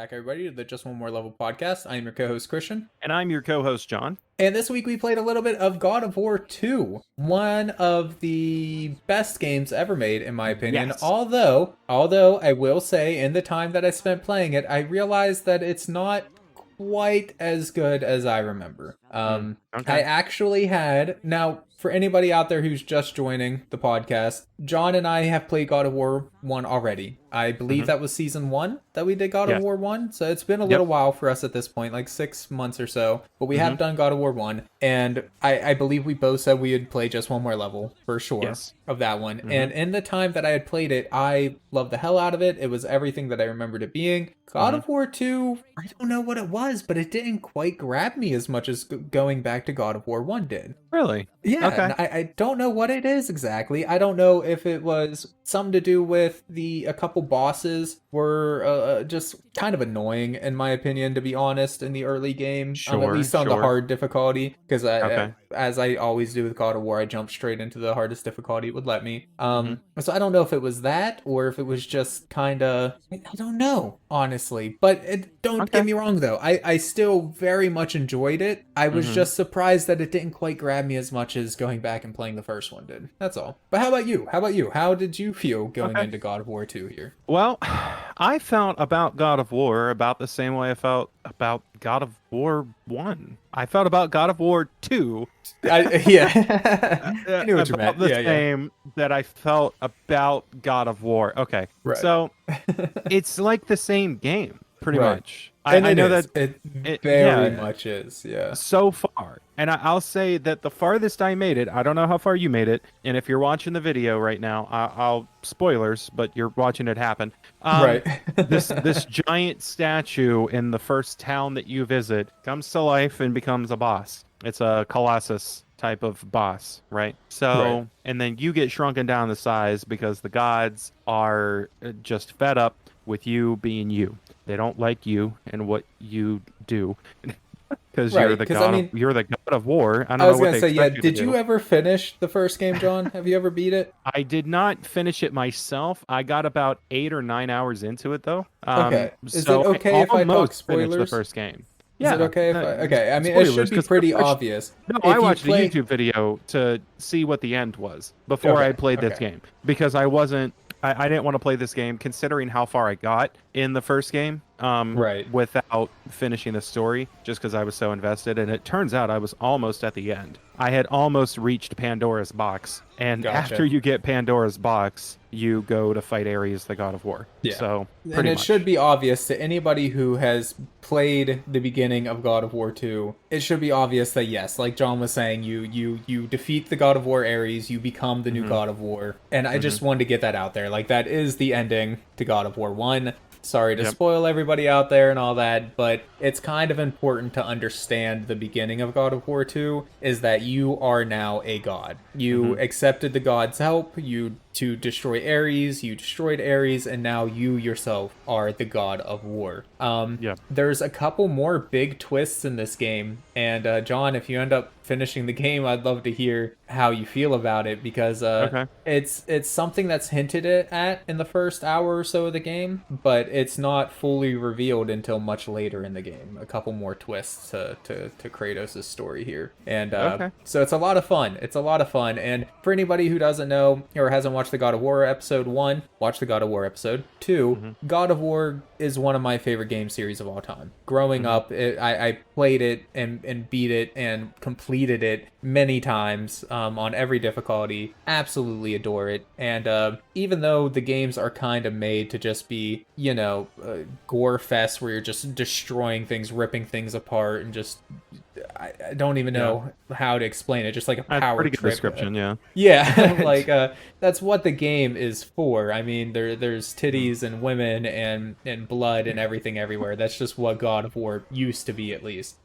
back, everybody, to the Just One More Level podcast. I am your co-host, Christian. And I'm your co-host, John. And this week we played a little bit of God of War 2, one of the best games ever made, in my opinion. Yes. Although I will say, in the time that I spent playing it, I realized that it's not quite as good as I remember. Okay. I actually had, now, for anybody out there who's just joining the podcast, John and I have played God of War 1 already. I believe that was season 1 that we did God of War 1. So it's been a little while for us at this point, like 6 months or so. But we have done God of War 1. And I believe we both said we would play just one more level for sure of that one. And in the time that I had played it, I loved the hell out of it. It was everything that I remembered it being. God of War 2, I don't know what it was, but it didn't quite grab me as much as going back to God of War 1 did. Really? Yeah, Okay. I don't know what it is exactly. I don't know if it was something to do with a couple bosses were just kind of annoying, in my opinion, to be honest, in the early game. At least on the hard difficulty, because as I always do with God of War, I jumped straight into the hardest difficulty it would let me. So I don't know if it was that, or if it was just kind of, I don't know, honestly. But don't get me wrong, though. I still very much enjoyed it. I was just surprised that it didn't quite grab me as much as going back and playing the first one did. That's all. But how about you? How did you feel going into God of War 2 here? Well, I felt about God of War about the same way I felt about God of War 1. I felt about God of War 2. I knew what you meant. The same that I felt about God of War. Okay. Right. So it's like the same game, pretty much. And I know that it very much is, so far. And I'll say that the farthest I made it, I don't know how far you made it, and if you're watching the video right now, I'll spoilers, but you're watching it happen. this giant statue in the first town that you visit comes to life and becomes a boss. It's a Colossus type of boss, right? So, and then you get shrunken down to size because the gods are just fed up with you being you. They don't like you and what you do. Because you're the god of war. I was going to say, did you ever finish the first game, John? Have you ever beat it? I did not finish it myself. I got about 8 or 9 hours into it, though. Okay. Is it okay if I talk spoilers? The first game. Yeah. Is it okay if okay, I mean, it should be pretty obvious. No, I watched a YouTube video to see what the end was before I played this game. Because I didn't want to play this game considering how far I got in the first game without finishing the story, just because I was so invested. And it turns out I was almost at the end. I had almost reached Pandora's box. And after you get Pandora's box, you go to fight Ares, the god of war. Yeah. So, and it should be obvious to anybody who has played the beginning of God of War 2. It should be obvious that, yes, like John was saying, you defeat the god of war Ares, you become the new god of war. And I just wanted to get that out there. Like, that is the ending to God of War 1. Sorry to spoil everybody out there and all that, but it's kind of important to understand the beginning of God of War 2 is that you are now a god. You accepted the god's help, to destroy Ares, you destroyed Ares, and now you yourself are the god of war. There's a couple more big twists in this game, and John, if you end up finishing the game, I'd love to hear how you feel about it, because it's something that's hinted at in the first hour or so of the game, but it's not fully revealed until much later in the game. A couple more twists to Kratos' story here, and so it's a lot of fun. And for anybody who doesn't know or hasn't watched the God of War episode 1, watch the God of War episode 2. God of War is one of my favorite game series of all time. Growing up, I played it and beat it and completed it many times on every difficulty. Absolutely adore it. And even though the games are kind of made to just be, gore fest where you're just destroying things, ripping things apart, and just I don't even know how to explain it. Just like a power pretty good trip. Description, like that's what the game is for. I mean, there's titties and women and blood and everything everywhere. That's just what God of War used to be, at least.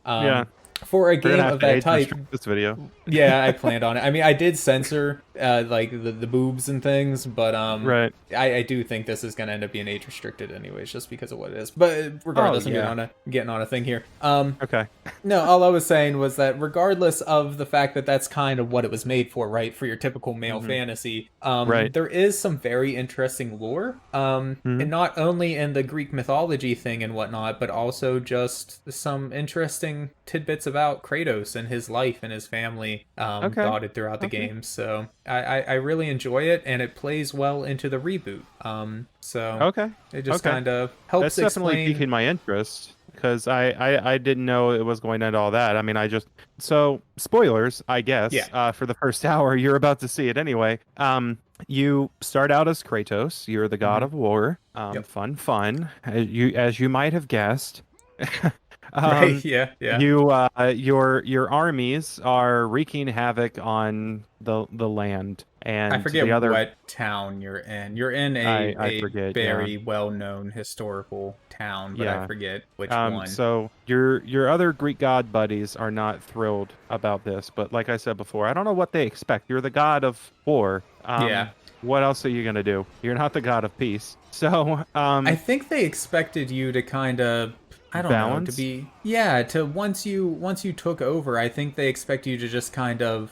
For a We're gonna game have of to that age type, restrict this video. yeah, I planned on it. I mean, I did censor like the boobs and things, but Right. I do think this is gonna end up being age restricted anyways, just because of what it is. But Oh regardless, I'm yeah. getting on a thing here. Okay. No, all I was saying was that regardless of the fact that that's kind of what it was made for, right, for your typical male Hmm. fantasy, Right. there is some very interesting lore, Hmm. and not only in the Greek mythology thing and whatnot, but also just some interesting tidbits about Kratos and his life and his family, Okay. dotted throughout the Okay. game. So I really enjoy it, and it plays well into the reboot. So Okay. it just Okay. kind of helps That's definitely explain. piquing my interest because I didn't know it was going into all that. I mean, so spoilers, I guess, Yeah. for the first hour, you're about to see it anyway. You start out as Kratos. You're the god Hmm. of war. Yep. Fun. As you might have guessed. Right. Um, Yeah. Yeah. your armies are wreaking havoc on the land I and forget the other. what town you're in. You're in I a forget. Yeah. very well-known historical town, but I Yeah. forget which one. So your other Greek god buddies are not thrilled about this, but like I said before, I don't know what they expect. You're the god of war. Yeah. What else are you gonna do? You're not the god of peace. So, I think they expected you to kind of, I don't know, to balance. be, yeah, to once you took over, I think they expect you to just kind of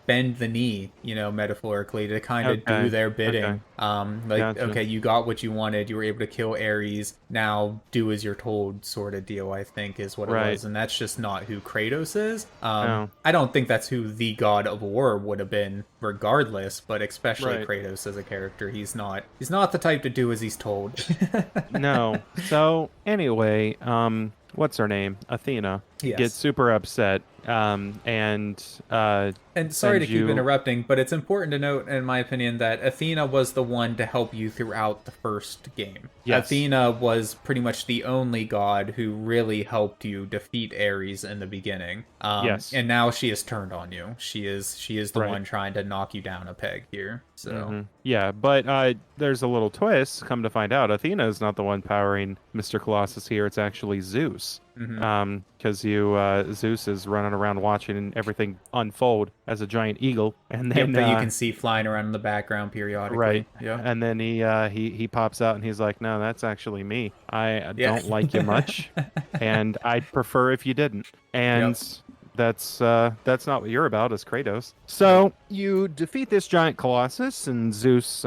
bend the knee, metaphorically, to kind of do Okay. their Okay. bidding. Like, Gotcha. okay, you got what you wanted, you were able to kill Ares, now do as you're told, sort of deal, I think is what it Right. was, and that's just not who Kratos is. No. I don't think that's who the God of War would have been regardless, but especially Right. Kratos as a character, he's not the type to do as he's told. No. So anyway, what's her name? Athena gets Yes. super upset, and And sorry to sends keep you. interrupting, but it's important to note, in my opinion, that Athena was the one to help you throughout the first game. Yes. Athena was pretty much the only god who really helped you defeat Ares in the beginning. Yes. And now she has turned on you. She is the Right. one trying to knock you down a peg here. So Yeah, but there's a little twist. Come to find out, Athena is not the one powering Mr. Colossus here. It's actually Zeus. mhm. Because Zeus is running around watching everything unfold as a giant eagle, and Yep, then that you can see flying around in the background periodically. right, Yep. and then he pops out and he's like, "No, that's actually me. I Yeah. don't like you much, and I'd prefer if you didn't." And Yep. that's not what you're about as Kratos. So you defeat this giant colossus, and Zeus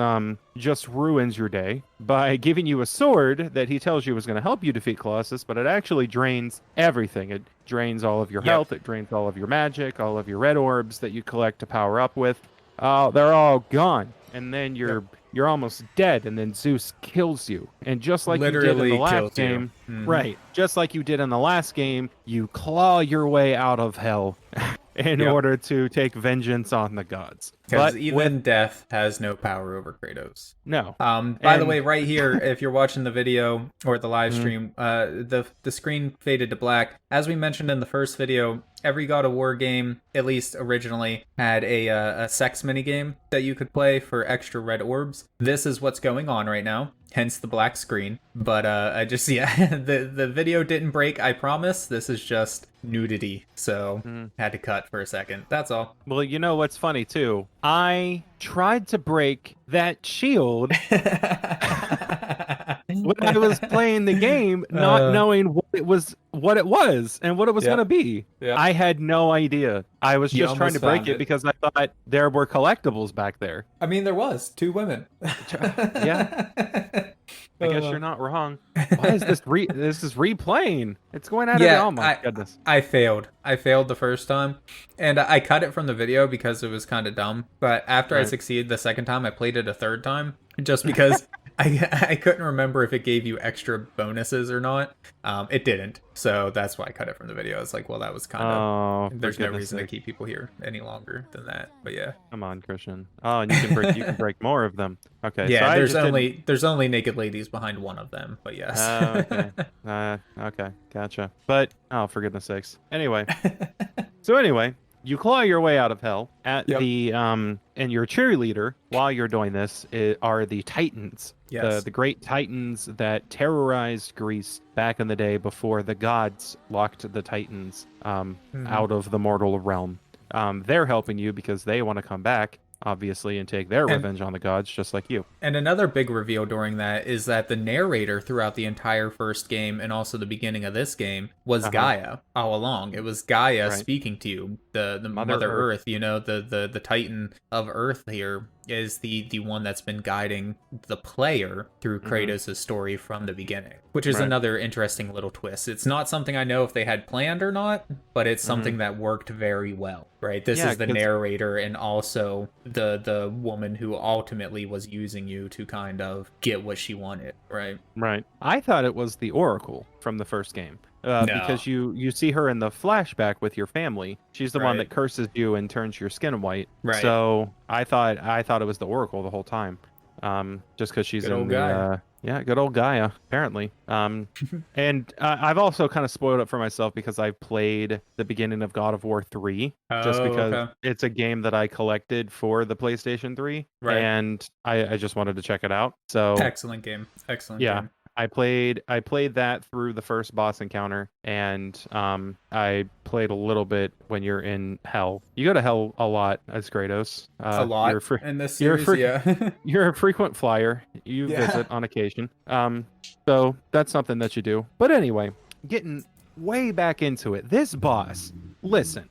just ruins your day by giving you a sword that he tells you was going to help you defeat Colossus, but it actually drains everything. It drains all of your Yep. health, it drains all of your magic, all of your red orbs that you collect to power up with. They're all gone, and then Yep. you're almost dead, and then Zeus kills you. And just like you did in the Literally last kills you. game, Mhm. right? Just like you did in the last game, you claw your way out of hell in Yep. order to take vengeance on the gods. Because But with even death has no power over Kratos. no, By the and way, right here, if you're watching the video or the live mm, stream, the screen faded to black. As we mentioned in the first video, every God of War game, at least originally, had a sex minigame that you could play for extra red orbs. This is what's going on right now, hence the black screen. But I just yeah, the video didn't break. I promise. This is just nudity, so had to cut for a second. That's all. well, you know what's funny too? I tried to break that shield when I was playing the game, not uh, knowing what it was, and what it was yeah, gonna be. yeah. I had no idea. I was You just trying to almost break found it it. because I thought there were collectibles back there. I mean, there was two women. Yeah, I guess you're not wrong. Why is this is replaying? It's going out of Yeah, oh my goodness. I failed. I failed the first time, and I cut it from the video because it was kind of dumb. But after I Right. succeeded the second time, I played it a third time just because I couldn't remember if it gave you extra bonuses or not. It didn't, so that's why I cut it from the video. It's like, well, that was kind of. Oh, for There's no goodness reason to sake. keep people here any longer than that. But yeah, Come on, Christian. Oh, and you can break more of them. Okay, so yeah. I just didn't. There's only naked ladies behind one of them. But yes. Okay. Okay, gotcha. But oh, for goodness sakes. Anyway, so anyway, you claw your way out of hell at Yep. the and your cheerleader while you're doing this are the Titans. Yes. The great Titans that terrorized Greece back in the day before the gods locked the Titans out of the mortal realm. They're helping you because they want to come back, obviously, and take their And revenge on the gods, just like you. And another big reveal during that is that the narrator throughout the entire first game and also the beginning of this game was Gaia all along. It was Gaia Right. speaking to you, the Mother Mother Earth. Earth, the Titan of Earth here is the one that's been guiding the player through Kratos' story from the beginning, which is Right. another interesting little twist. It's not something I know if they had planned or not, but it's something that worked very well, right? This Yeah, is the 'cause- narrator and also the woman who ultimately was using you to kind of get what she wanted, right? Right. I thought it was the Oracle from the first game. No. Because you see her in the flashback with your family. She's the one Right. that curses you and turns your skin white. Right. So I thought it was the Oracle the whole time. Just because she's Good in old the Gaia. yeah, good old Gaia, apparently. And I've also kind of spoiled it for myself because I played the beginning of God of War 3 just Oh, because okay. it's a game that I collected for the PlayStation 3 Right. and I just wanted to check it out. So Excellent game. Excellent yeah, game. I played that through the first boss encounter, and I played a little bit when you're in hell. You go to hell a lot as Kratos. A lot in this series, yeah. You're a frequent flyer. You Yeah. visit on occasion. So that's something that you do. But anyway, getting way back into it. This boss, listen.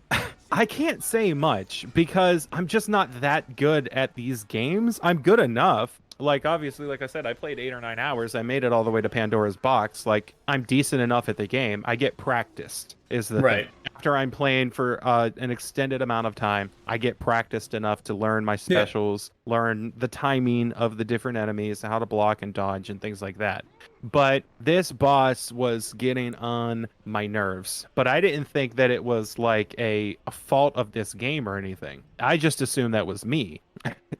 I can't say much because I'm just not that good at these games. I'm good enough. Like, obviously, like I said, I played 8 or 9 hours. I made it all the way to Pandora's Box. Like, I'm decent enough at the game. I get practiced, is the Right. thing. After I'm playing for an extended amount of time, I get practiced enough to learn my specials, learn the timing of the different enemies, how to block and dodge, and things like that. But this boss was getting on my nerves. But I didn't think that it was like a fault of this game or anything. I just assumed that was me.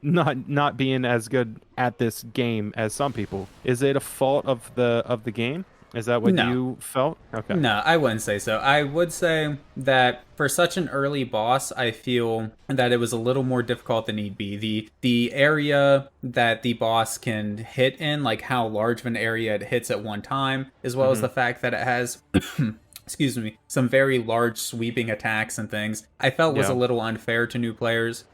Not being as good at this game as some people. Is it a fault of the game? Is that what No. you felt? Okay. No, I wouldn't say so. I would say that for such an early boss, I feel that it was a little more difficult than need be. The area that the boss can hit in, like how large of an area it hits at one time, as well as the fact that it has excuse me, some very large sweeping attacks and things, I felt was a little unfair to new players.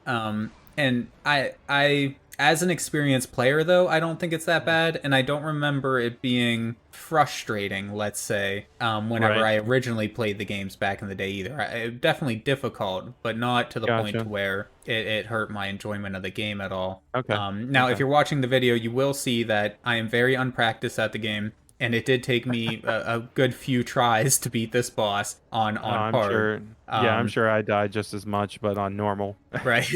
And I as an experienced player though, I don't think it's that bad, and I don't remember it being frustrating, let's say, whenever I originally played the games back in the day either. Definitely difficult, but not to the point where it hurt my enjoyment of the game at all. Okay. Now, if you're watching the video, you will see that I am very unpracticed at the game. And it did take me a good few tries to beat this boss on I'm hard. sure. Yeah, I'm sure I died just as much, but on normal. Right.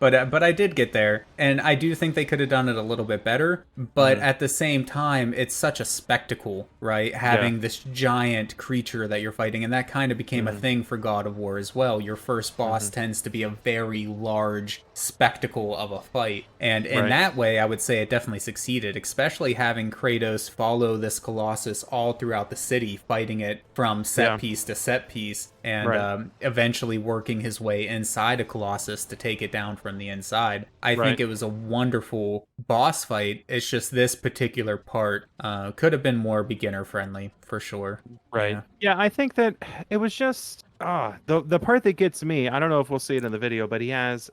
But I did get there, and I do think they could have done it a little bit better. But at the same time, it's such a spectacle, right? Having this giant creature that you're fighting, and that kind of became a thing for God of War as well. Your first boss tends to be a very large spectacle of a fight, and in that way, I would say it definitely succeeded. Especially having Kratos follow this Colossus all throughout the city, fighting it from set piece to set piece, and eventually working his way inside a Colossus to take it down from the inside. I think it was a wonderful boss fight. It's just this particular part could have been more beginner friendly for sure. Right. Yeah, I think that it was just the part that gets me. I don't know if we'll see it in the video, but he has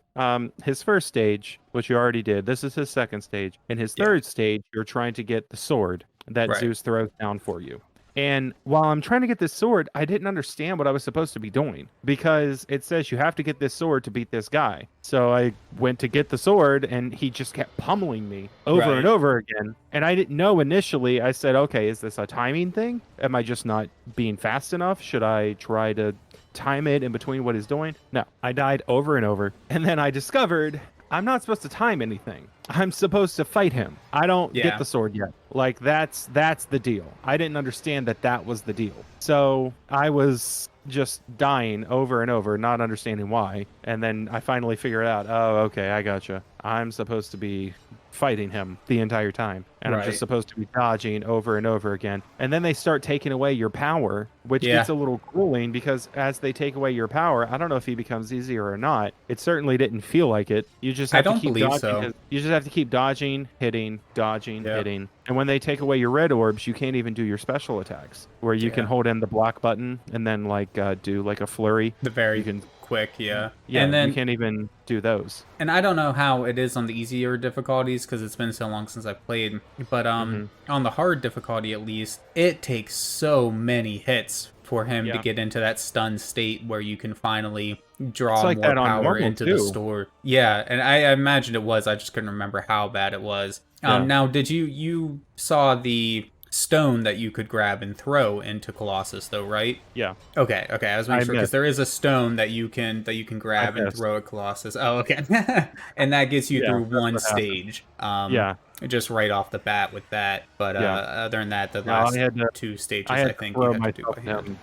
his first stage, which you already did. This is his second stage. In his third stage, you're trying to get the sword that Zeus throws down for you. And while I'm trying to get this sword, I didn't understand what I was supposed to be doing because it says you have to get this sword to beat this guy. So I went to get the sword and he just kept pummeling me over and over again. And I didn't know initially. I said, okay, is this a timing thing? Am I just not being fast enough? Should I try to time it in between what he's doing? No, I died over and over. And then I discovered I'm not supposed to time anything. I'm supposed to fight him. I don't get the sword yet. Like that's the deal. I didn't understand that was the deal. So I was just dying over and over, not understanding why. And then I finally figured out, oh, okay, I gotcha. I'm supposed to be fighting him the entire time. and I'm just supposed to be dodging over and over again. And then they start taking away your power, which gets a little grueling because as they take away your power, I don't know if he becomes easier or not. It certainly didn't feel like it. You just have to keep dodging. You just have to keep dodging, hitting, dodging, hitting. And when they take away your red orbs, you can't even do your special attacks, where you can hold in the block button and then like do like a flurry. The very quick, and then you can't even do those. And I don't know how it is on the easier difficulties because it's been so long since I played, but on the hard difficulty at least, it takes so many hits for him to get into that stunned state where you can finally draw more power into the store. Yeah, and I imagined it was. I just couldn't remember how bad it was. Now, did you saw the stone that you could grab and throw into Colossus though, right? Yeah. Okay. I was making sure because there is a stone that you can grab and throw at Colossus. Oh, okay. And that gets you through one stage. Just right off the bat with that. But other than that, the last two stages, I think you had to do by hand.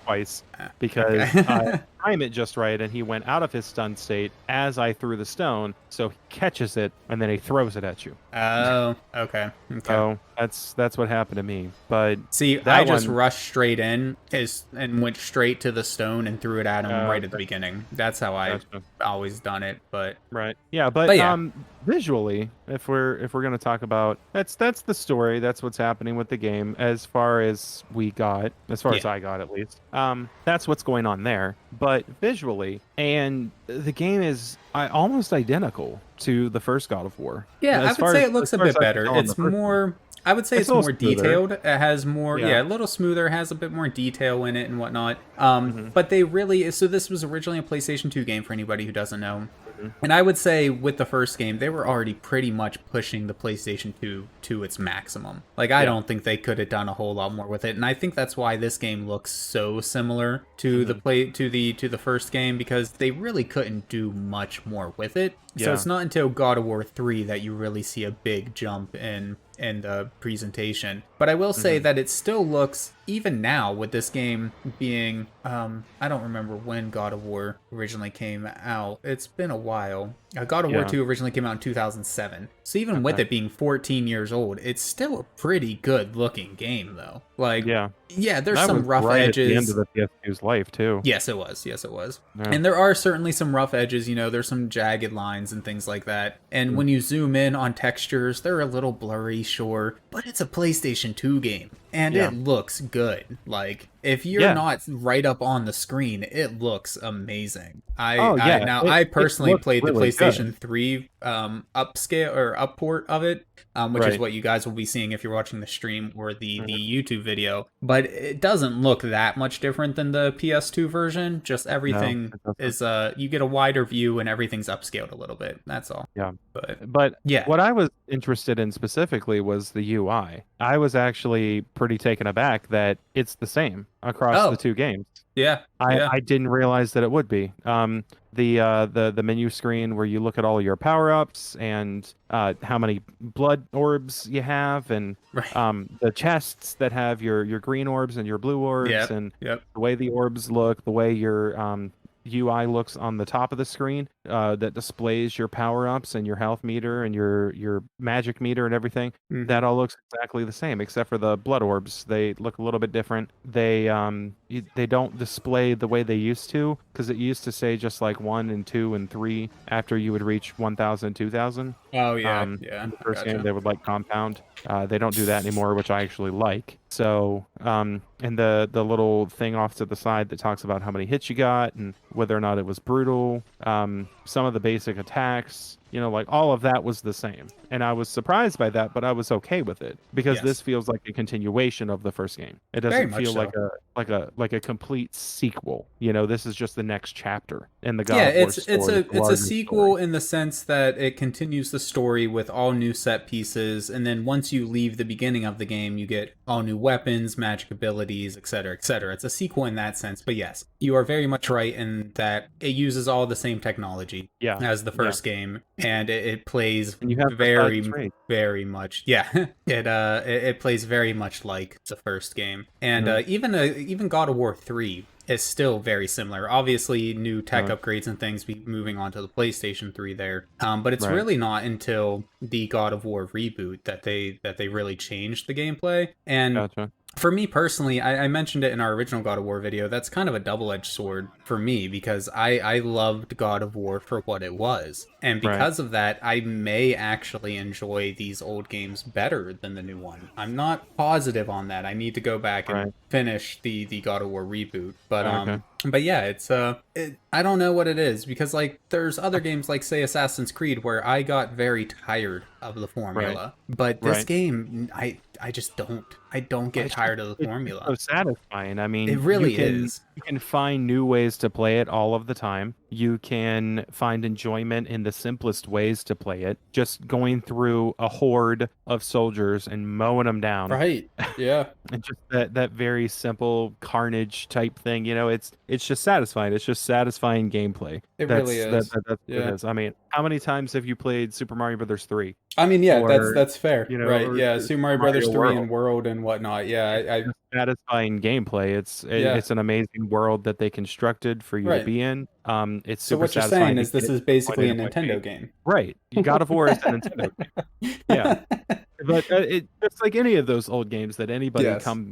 Twice because I time it just right, and he went out of his stunned state as I threw the stone, so he catches it and then he throws it at you. Oh, okay. So that's what happened to me. But see, I just rushed straight in and went straight to the stone and threw it at him right at the beginning. That's how I always done it. But visually, if we're gonna talk about that's the story, that's what's happening with the game as far as I got at least. That's what's going on there. But visually, and the game is almost identical to the first God of War. Yeah, I would say it looks a bit better. It's more. I would say it's more detailed. It has more, a little smoother, has a bit more detail in it and whatnot. But they really, so this was originally a PlayStation 2 game for anybody who doesn't know. And I would say with the first game, they were already pretty much pushing the PlayStation 2 to its maximum. Like, I don't think they could have done a whole lot more with it. And I think that's why this game looks so similar to the first game, because they really couldn't do much more with it. So it's not until God of War 3 that you really see a big jump in the presentation. But I will say that it still looks, even now with this game being, I don't remember when God of War originally came out. It's been a while. God of War 2 originally came out in 2007. So even with it being 14 years old, it's still a pretty good looking game though. Like, there's some rough edges. At the end of the PS2's life too. Yes, it was. Yeah. And there are certainly some rough edges, there's some jagged lines and things like that. And when you zoom in on textures, they're a little blurry, sure, but it's a PlayStation 2 game. And it looks good. Like, if you're not right up on the screen, it looks amazing. I personally played the PlayStation 3 upscale or upport of it, which is what you guys will be seeing if you're watching the stream or the YouTube video. But it doesn't look that much different than the PS2 version. Just everything is you get a wider view and everything's upscaled a little bit. That's all. Yeah. But what I was interested in specifically was the UI. I was actually pretty taken aback that it's the same across the two games. I didn't realize that it would be. The menu screen where you look at all your power-ups and how many blood orbs you have, and the chests that have your green orbs and your blue orbs, and the way the orbs look, the way your UI looks on the top of the screen that displays your power-ups and your health meter and your magic meter and everything. That all looks exactly the same except for the blood orbs. They look a little bit different. They don't display the way they used to, because it used to say just like 1 and 2 and 3 after you would reach 1,000, 2,000. Oh yeah, in the first game they would like compound. They don't do that anymore, which I actually like. So and the little thing off to the side that talks about how many hits you got and whether or not it was brutal, some of the basic attacks, like all of that was the same. And I was surprised by that, but I was okay with it because this feels like a continuation of the first game. It doesn't feel like a complete sequel. This is just the next chapter in the God of War story. It's a sequel in the sense that it continues the story with all new set pieces, and then once you leave the beginning of the game, you get all new weapons, magic abilities, etc., etc. It's a sequel in that sense, but yes, you are very much right in that it uses all the same technology as the first game, and it plays very much. It plays very much like the first game, and even God of War 3. is still very similar. Obviously, new tech Right. upgrades and things be moving on to the PlayStation 3 there. But it's Right. really not until the God of War reboot that they really changed the gameplay. And Gotcha. for me personally, I mentioned it in our original God of War video. That's kind of a double-edged sword for me because I loved God of War for what it was, and Right. because of that, I may actually enjoy these old games better than the new one. I'm not positive on that. I need to go back and Right. finish the God of War reboot, Okay. but yeah, I don't know what it is because like there's other games like say Assassin's Creed where I got very tired of the Right. formula, but this Right. game I just don't. I don't Well, get tired of the it's just so formula. satisfying. I It mean, really is. you can find new ways to play it all of the time. You can find enjoyment in the simplest ways to play it. Just going through a horde of soldiers and mowing them down. Right. Yeah. And just that very simple carnage type thing, it's just satisfying. It's just satisfying gameplay. It really is. That's what it Yeah. is. I mean, how many times have you played Super Mario Brothers 3 I mean, yeah, or that's fair. Right. or Yeah. Super Super Mario Brothers Mario 3 World? and World and whatnot. Yeah. It's just satisfying gameplay. Yeah. It's an amazing world that they constructed for you to Right. be in. It's So super what you're satisfying saying to is this get is from point A basically a to point B. Nintendo game. Right. God of War is a Nintendo game. Yeah. But it just like any of those old games Yes.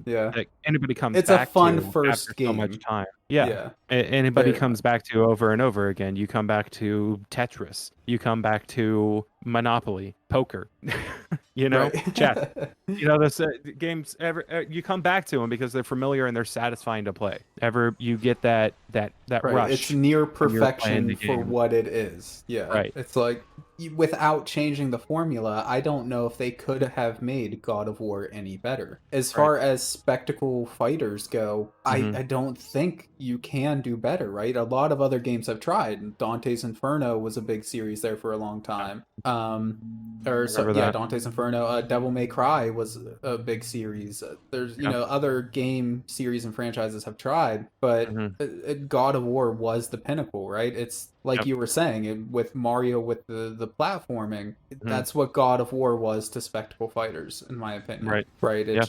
Yeah. that anybody comes It's a back fun to after first so much game. time. Yeah. Yeah. Anybody Very comes much. back to over and over again. You come back to Tetris. You come back to Monopoly, poker. Right. Chess. Those games you come back to them because they're familiar and they're satisfying to play. Ever you get that Right. It's rush near when you're playing perfection the for game. what it is. Yeah. Right. It's like without changing the formula, I don't know if they could have made God of War any better. As Right. far as spectacle fighters go, Hmm. I don't think you can do better, right? A lot of other games have tried. Dante's Inferno was a big series there for a long time. Or so Remember yeah, that? Dante's Inferno, Devil May Cry was a big series. There's Yeah. other game series and franchises have tried, but Hmm. God of War was the pinnacle, right? It's like Yep. you were saying with Mario with the platforming. Hmm. That's what God of War was to spectacle fighters, in my opinion. Right. Right? Yeah.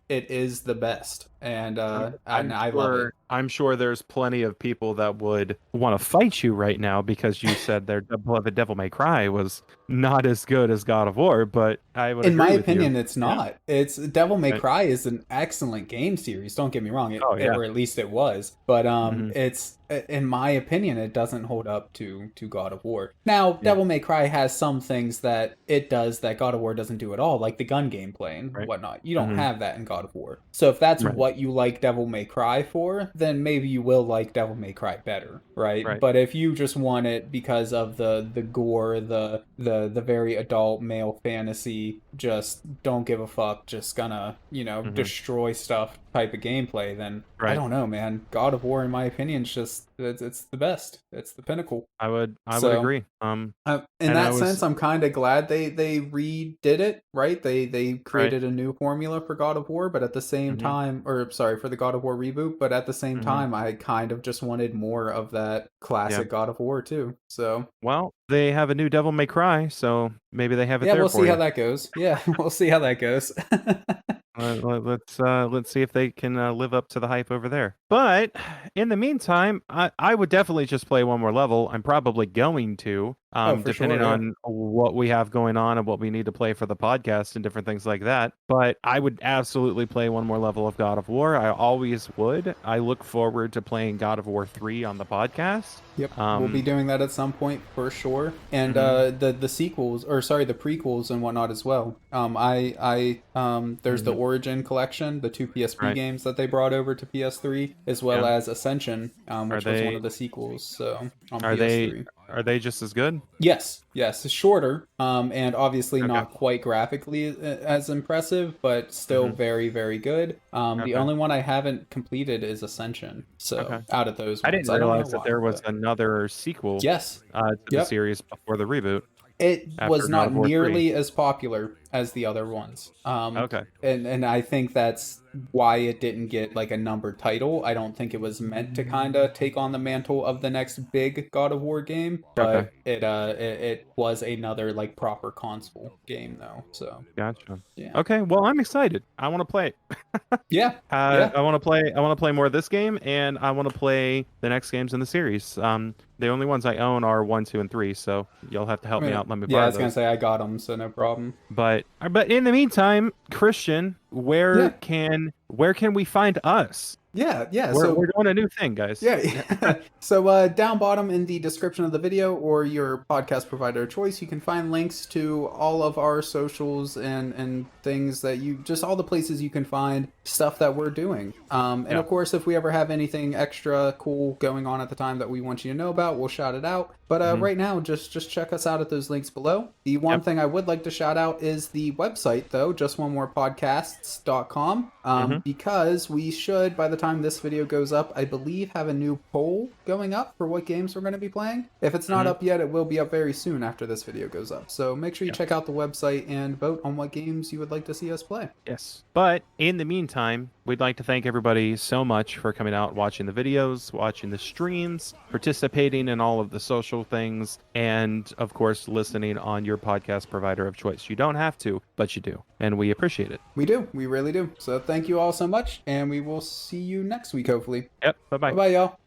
it is the best, and I'm I love it. sure. I'm sure there's plenty of people that would want to fight you right now because you said their the Devil May Cry was not as good as God of War, but I would In my agree with you. opinion, it's Yeah. not. It's Devil May Right. Cry is an excellent game series. Don't get me wrong, Oh yeah. or at least it was. But Hmm. it's in my opinion, it doesn't hold up to God of War. Now, Yeah. Devil May Cry has some things that it does that God of War doesn't do at all, like the gun gameplay and Right. whatnot. You don't Hmm. have that in God of War. So if that's Right. what you like Devil May Cry for, then maybe you will like Devil May Cry better, right? Right. But if you just want it because of the gore, the very adult male fantasy, just don't give a fuck, just gonna Hmm. destroy stuff type of gameplay, then I Right. don't know, man. God of War, in my opinion, is just it's the best. It's the pinnacle. I would So agree. in And I that was sense, I'm kind of glad they redid it, right? They right. created a new formula for God of War, but at the same Hmm. time, or sorry, for the God of War reboot, but at the same Hmm. time, I kind of just wanted more of that Yeah. classic God of War too. So Well, they have a new Devil May Cry, so maybe they have it yeah, there we'll for see how you. that goes. Yeah, we'll see how that goes. Let's see if they can live up to the hype over there. But in the meantime, I would definitely just play one more level. I'm probably going to, Oh, for depending sure. Yeah. on what we have going on and what we need to play for the podcast and different things like that. But I would absolutely play one more level of God of War. I always would. I look forward to playing God of War 3 on the podcast. Yep, we'll be Um, doing that at some point for sure, and mhm, the sequels, or sorry, the prequels and whatnot as well. There's the mhm, Origin collection, the two PSP right. games that they brought over to PS3, as well Yeah. as Ascension, Are which was one they of the sequels. So on are they PS3. are they just as good? Yes, yes, it's shorter, and obviously Okay. not quite graphically as impressive, but still Hmm. very, very good. The Okay. only one I haven't completed is Ascension. So Okay. out of those I ones, didn't I don't know realize that why, there was but another sequel yes, to the yep. series before the reboot It after was God not of War 3. nearly as popular as the other ones. Okay. And I think that's why it didn't get like a numbered title. I don't think it was meant to kind of take on the mantle of the next big God of War game, Okay. but it was another like proper console game though. So Gotcha. yeah. Okay. Well, I'm excited. I want to play it. Yeah, yeah. I want to play. I want to play more of this game, and I want to play the next games in the series. The only ones I own are 1, 2, and 3. So you'll have to I help me mean, out. And let me yeah, I borrow was gonna those. say I got them, so no problem. But in the meantime, Christian, Yeah, where can we find us? yeah, yeah. We're So doing a new thing, guys. yeah. So down bottom in the description of the video or your podcast provider of choice, you can find links to all of our socials and things that you just all the places you can find stuff that we're doing. And Yeah. of course, if we ever have anything extra cool going on at the time that we want you to know about, we'll shout it out. But Hmm. right now, just check us out at those links below. The one Yep. thing I would like to shout out is the website, though, justonemorepodcasts.com, Hmm. because we should, by the time this video goes up, I believe have a new poll going up for what games we're going to be playing. If it's not Hmm. up yet, it will be up very soon after this video goes up. So make sure you Yeah. check out the website and vote on what games you would like to see us play. Yes. But in the meantime, we'd like to thank everybody so much for coming out, watching the videos, watching the streams, participating in all of the social things, and of course, listening on your podcast provider of choice. You don't have to, but you do. And we appreciate it. We do. We really do. So thank you all so much, and we will see you next week, hopefully. Yep. Bye bye. Bye-bye, y'all.